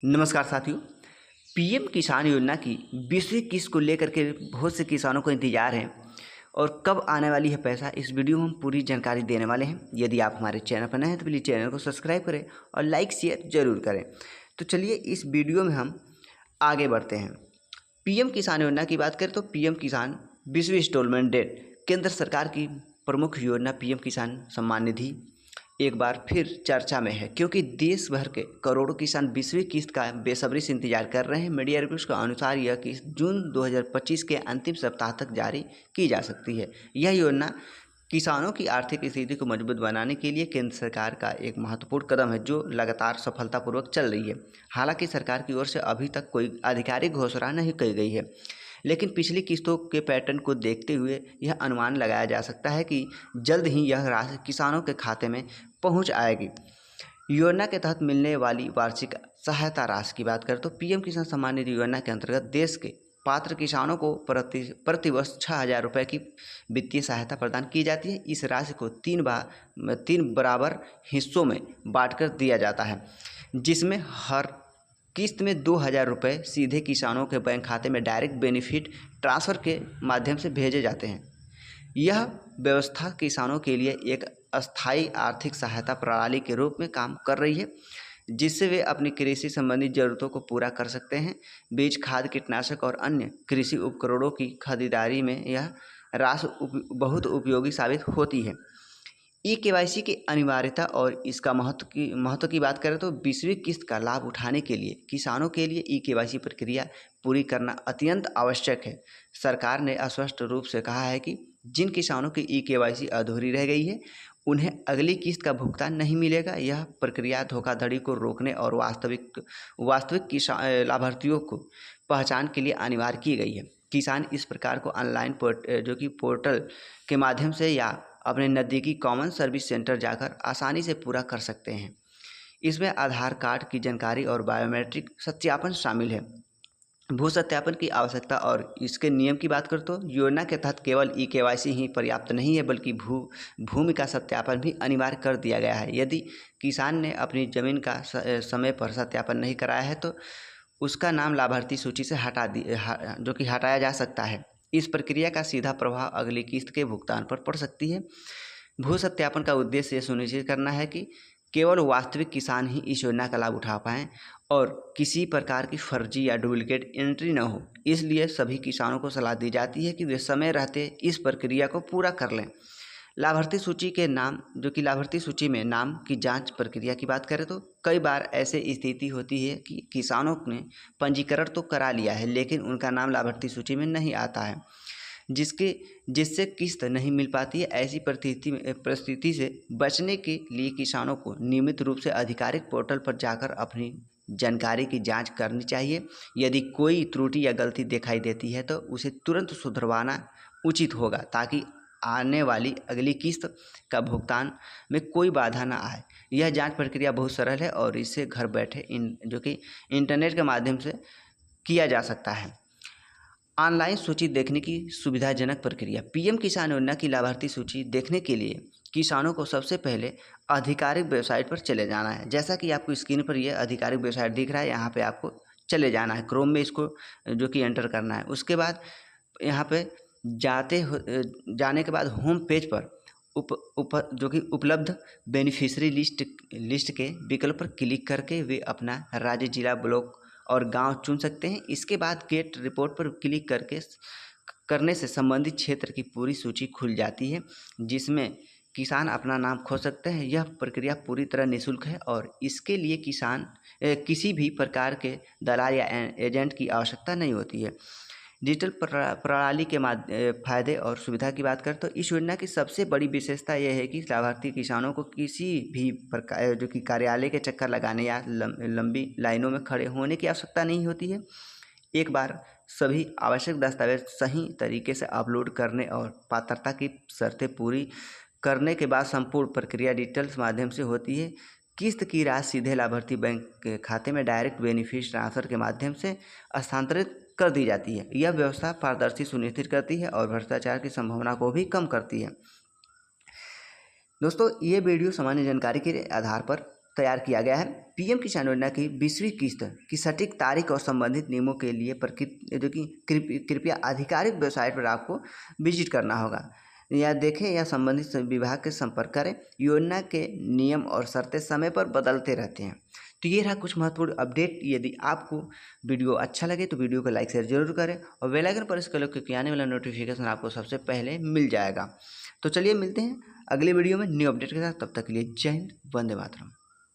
नमस्कार साथियों। पीएम किसान योजना की 20वीं किस्त को लेकर के बहुत से किसानों को इंतजार है और कब आने वाली है पैसा, इस वीडियो में हम पूरी जानकारी देने वाले हैं। यदि आप हमारे चैनल पर नए हैं तो प्लीज़ चैनल को सब्सक्राइब करें और लाइक शेयर जरूर करें। तो चलिए इस वीडियो में हम आगे बढ़ते हैं। पीएम किसान योजना की बात करें तो पीएम किसान 20वीं इंस्टॉलमेंट डेट केंद्र सरकार की प्रमुख योजना पीएम किसान सम्मान निधि एक बार फिर चर्चा में है, क्योंकि देश भर के करोड़ों किसान 20वीं किस्त का बेसब्री से इंतजार कर रहे हैं। मीडिया रिपोर्ट्स के अनुसार यह किस्त जून 2025 के अंतिम सप्ताह तक जारी की जा सकती है। यह योजना किसानों की आर्थिक स्थिति को मजबूत बनाने के लिए केंद्र सरकार का एक महत्वपूर्ण कदम है, जो लगातार सफलतापूर्वक चल रही है। हालांकि सरकार की ओर से अभी तक कोई आधिकारिक घोषणा नहीं की गई है, लेकिन पिछली किस्तों के पैटर्न को देखते हुए यह अनुमान लगाया जा सकता है कि जल्द ही यह राशि किसानों के खाते में पहुंच आएगी। योजना के तहत मिलने वाली वार्षिक सहायता राशि की बात करें तो पीएम किसान सम्मान निधि योजना के अंतर्गत देश के पात्र किसानों को प्रतिवर्ष 6,000 रुपये की वित्तीय सहायता प्रदान की जाती है। इस राशि को तीन बराबर हिस्सों में बांटकर दिया जाता है, जिसमें हर किस्त में 2,000 रुपये सीधे किसानों के बैंक खाते में डायरेक्ट बेनिफिट ट्रांसफ़र के माध्यम से भेजे जाते हैं। यह व्यवस्था किसानों के लिए एक अस्थायी आर्थिक सहायता प्रणाली के रूप में काम कर रही है, जिससे वे अपनी कृषि संबंधी ज़रूरतों को पूरा कर सकते हैं। बीज, खाद, कीटनाशक और अन्य कृषि उपकरणों की खरीदारी में यह राशि बहुत उपयोगी साबित होती है। ई-केवाईसी की अनिवार्यता और इसका महत्व की बात करें तो 20वीं किस्त का लाभ उठाने के लिए किसानों के लिए ई-केवाईसी प्रक्रिया पूरी करना अत्यंत आवश्यक है। सरकार ने स्पष्ट रूप से कहा है कि जिन किसानों की ई-केवाईसी अधूरी रह गई है उन्हें अगली किस्त का भुगतान नहीं मिलेगा। यह प्रक्रिया धोखाधड़ी को रोकने और वास्तविक लाभार्थियों को पहचान के लिए अनिवार्य की गई है। किसान इस प्रकार को ऑनलाइन पोर्टल के माध्यम से या अपने नज़दीकी कॉमन सर्विस सेंटर जाकर आसानी से पूरा कर सकते हैं। इसमें आधार कार्ड की जानकारी और बायोमेट्रिक सत्यापन शामिल है। भू सत्यापन की आवश्यकता और इसके नियम की बात करें तो योजना के तहत केवल ई-केवाईसी ही पर्याप्त नहीं है, बल्कि भूमि का सत्यापन भी अनिवार्य कर दिया गया है। यदि किसान ने अपनी ज़मीन का समय पर सत्यापन नहीं कराया है तो उसका नाम लाभार्थी सूची से हटाया जा सकता है। इस प्रक्रिया का सीधा प्रभाव अगली किस्त के भुगतान पर पड़ सकती है। भू सत्यापन का उद्देश्य यह सुनिश्चित करना है कि केवल वास्तविक किसान ही इस योजना का लाभ उठा पाएँ और किसी प्रकार की फर्जी या डुप्लीकेट एंट्री न हो। इसलिए सभी किसानों को सलाह दी जाती है कि वे समय रहते इस प्रक्रिया को पूरा कर लें। लाभार्थी सूची में नाम की जांच प्रक्रिया की बात करें तो कई बार ऐसे स्थिति होती है कि किसानों ने पंजीकरण तो करा लिया है, लेकिन उनका नाम लाभार्थी सूची में नहीं आता है, जिससे किस्त नहीं मिल पाती है। ऐसी परिस्थिति से बचने के लिए किसानों को नियमित रूप से आधिकारिक पोर्टल पर जाकर अपनी जानकारी की जांच करनी चाहिए। यदि कोई त्रुटि या गलती दिखाई देती है तो उसे तुरंत सुधरवाना उचित होगा, ताकि आने वाली अगली किस्त का भुगतान में कोई बाधा न आए। यह जांच प्रक्रिया बहुत सरल है और इसे घर बैठे इंटरनेट के माध्यम से किया जा सकता है। ऑनलाइन सूची देखने की सुविधाजनक प्रक्रिया। पीएम किसान योजना की लाभार्थी सूची देखने के लिए किसानों को सबसे पहले आधिकारिक वेबसाइट पर चले जाना है। जैसा कि आपको स्क्रीन पर यह आधिकारिक वेबसाइट दिख रहा है, यहाँ पे आपको चले जाना है। क्रोम में इसको एंटर करना है। उसके बाद यहाँ पे जाने के बाद होम पेज पर उपलब्ध बेनिफिशियरी लिस्ट के विकल्प पर क्लिक करके वे अपना राज्य, जिला, ब्लॉक और गांव चुन सकते हैं। इसके बाद गेट रिपोर्ट पर क्लिक करने से संबंधित क्षेत्र की पूरी सूची खुल जाती है, जिसमें किसान अपना नाम खोज सकते हैं। यह प्रक्रिया पूरी तरह निःशुल्क है और इसके लिए किसी भी प्रकार के दलाल या एजेंट की आवश्यकता नहीं होती है। डिजिटल प्रणाली के फायदे और सुविधा की बात करें तो इस योजना की सबसे बड़ी विशेषता यह है कि लाभार्थी किसानों को किसी भी प्रकार कार्यालय के चक्कर लगाने या लंबी लाइनों में खड़े होने की आवश्यकता नहीं होती है। एक बार सभी आवश्यक दस्तावेज सही तरीके से अपलोड करने और पात्रता की शर्तें पूरी करने के बाद संपूर्ण प्रक्रिया डिजिटल माध्यम से होती है। किस्त की राशि सीधे लाभार्थी बैंक के खाते में डायरेक्ट बेनिफिट ट्रांसफ़र के माध्यम से हस्तांतरित कर दी जाती है। यह व्यवस्था पारदर्शी सुनिश्चित करती है और भ्रष्टाचार की संभावना को भी कम करती है। दोस्तों, ये वीडियो सामान्य जानकारी के आधार पर तैयार किया गया है। पीएम किसान योजना की 20वीं किस्त की सटीक तारीख और संबंधित नियमों के लिए कृपया आधिकारिक वेबसाइट पर आपको विजिट करना होगा, या देखें या संबंधित विभाग के संपर्क करें। योजना के नियम और शर्तें समय पर बदलते रहते हैं। तो ये रहा कुछ महत्वपूर्ण अपडेट। यदि आपको वीडियो अच्छा लगे तो वीडियो को लाइक शेयर जरूर करें और बेल आइकन प्रेस कर लो, क्योंकि आने वाला नोटिफिकेशन आपको सबसे पहले मिल जाएगा। तो चलिए मिलते हैं अगले वीडियो में न्यू अपडेट के साथ। तब तक के लिए जय हिंद, वंदे मातरम।